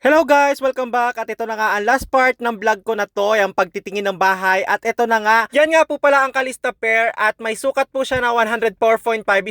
Hello guys! Welcome back at ito na nga ang last part ng vlog ko na to, yung pagtitingin ng bahay at ito na nga, yan nga po pala ang Calista Pair at may sukat po siya na 104.5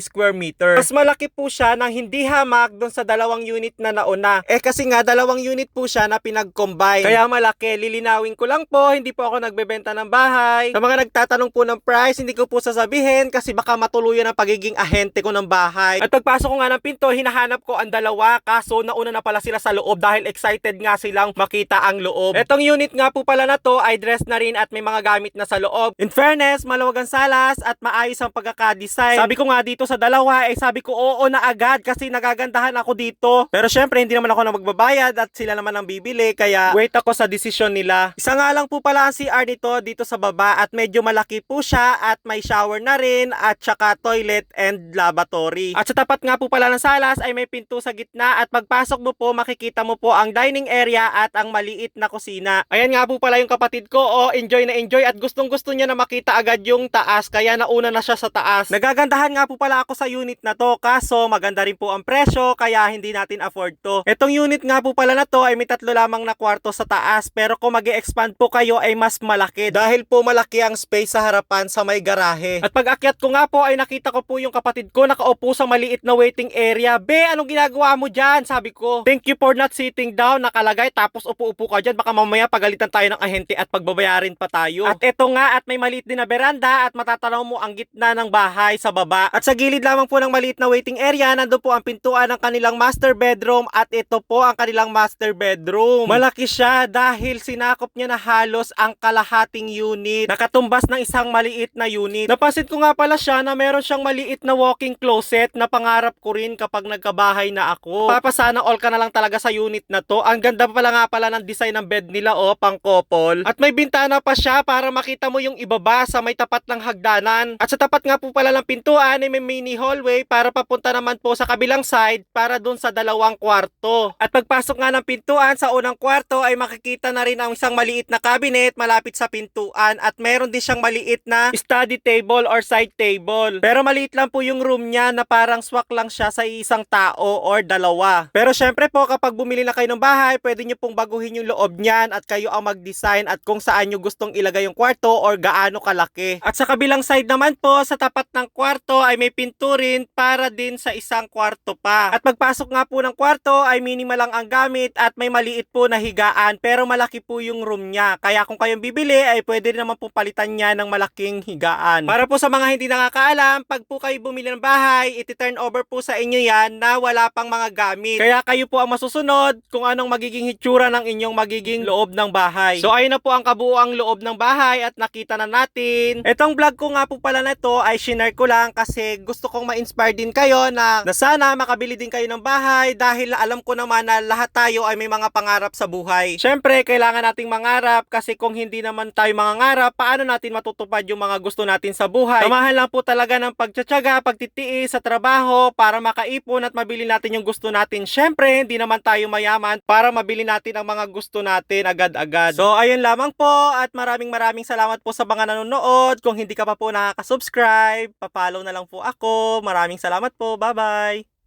square meter. Mas malaki po siya nang hindi hamak dun sa dalawang unit na nauna. Kasi nga dalawang unit po siya na pinag-combine. Kaya malaki, lilinawin ko lang po, hindi po ako nagbebenta ng bahay. Sa mga nagtatanong po ng price, hindi ko po sasabihin kasi baka matuluyan ang pagiging ahente ko ng bahay. At pagpasok ko nga ng pinto, hinahanap ko ang dalawa kaso nauna na pala sila sa loob dahil excited nga silang makita ang loob. Etong unit nga po pala na to ay dress na rin at may mga gamit na sa loob. In fairness, maluwag ang salas at maayos ang pagkakadesign. Sabi ko nga dito sa dalawa sabi ko oo na agad kasi nagagandahan ako dito. Pero syempre hindi naman ako na magbabayad at sila naman ang bibili kaya wait ako sa desisyon nila. Isa nga lang po pala ang CR nito dito sa baba at medyo malaki po siya at may shower na rin at saka toilet and lavatory. At sa tapat nga po pala ng salas ay may pinto sa gitna at pagpasok mo po makikita mo po ang dining area at ang maliit na kusina. Ayan nga po pala yung kapatid ko, enjoy na enjoy at gustong gusto niya na makita agad yung taas kaya nauna na siya sa taas. Nagagandahan nga po pala ako sa unit na to kaso maganda rin po ang presyo kaya hindi natin afford to. Etong unit nga po pala na to ay may 3 lamang na kwarto sa taas pero kung mag-e-expand po kayo ay mas malaki dahil po malaki ang space sa harapan sa may garahe. At pag akyat ko nga po ay nakita ko po yung kapatid ko nakaupo sa maliit na waiting area. Be, anong ginagawa mo dyan? Sabi ko, thank you for not sitting down, nakalagay tapos upo-upo ka dyan, baka mamaya pagalitan tayo ng ahente at pagbabayarin pa tayo. At eto nga at may maliit din na beranda at matatanaw mo ang gitna ng bahay sa baba. At sa gilid lamang po ng maliit na waiting area, nandun po ang pintuan ng kanilang master bedroom at ito po ang kanilang master bedroom. Malaki siya dahil sinakop niya na halos ang kalahating unit. Nakatumbas ng isang maliit na unit. Napansin ko nga pala siya na meron siyang maliit na walk-in closet na pangarap ko rin kapag nagkabahay na ako. Papasana all ka na lang talaga sa unit na to. Ang ganda nga pala ng design ng bed nila pang couple. At may bintana pa siya para makita mo yung ibaba sa may tapat ng hagdanan. At sa tapat nga po pala ng pintuan ay may mini hallway para papunta naman po sa kabilang side para dun sa dalawang kwarto. At pagpasok nga ng pintuan sa unang kwarto ay makikita na rin ang isang maliit na cabinet malapit sa pintuan at meron din siyang maliit na study table or side table. Pero maliit lang po yung room niya na parang swak lang siya sa isang tao or dalawa. Pero syempre po kapag bumili na kayo ng bahay, pwede nyo pong baguhin yung loob niyan at kayo ang mag-design at kung saan nyo gustong ilagay yung kwarto or gaano kalaki. At sa kabilang side naman po, sa tapat ng kwarto ay may pinto rin para din sa isang kwarto pa. At pagpasok nga po ng kwarto ay minimal lang ang gamit at may maliit po na higaan pero malaki po yung room niya. Kaya kung kayong bibili ay pwede rin naman po palitan niya ng malaking higaan. Para po sa mga hindi nakakaalam, pag po kayo bumili ng bahay, iti-turn over po sa inyo yan na wala pang mga gamit. Kaya kayo po ang masusunod kung anong magiging hitsura ng inyong magiging loob ng bahay. So ayun na po ang kabuuang loob ng bahay at nakita na natin. Etong vlog ko nga po pala na ito ay shinare ko lang kasi gusto kong ma-inspire din kayo na sana makabili din kayo ng bahay dahil alam ko naman na lahat tayo ay may mga pangarap sa buhay. Syempre, kailangan nating mangarap kasi kung hindi naman tayo mangarap, paano natin matutupad yung mga gusto natin sa buhay? Samahan lang po talaga ng pagtsatsaga, pagtitiis sa trabaho para makaipon at mabili natin yung gusto natin. Syempre, hindi naman tayo mayaman para mabili natin ang mga gusto natin agad-agad. So, ayun lamang po at maraming salamat po sa mga nanonood. Kung hindi ka pa po nakaka-subscribe, pa-follow na lang po ako. Maraming salamat po. Bye-bye!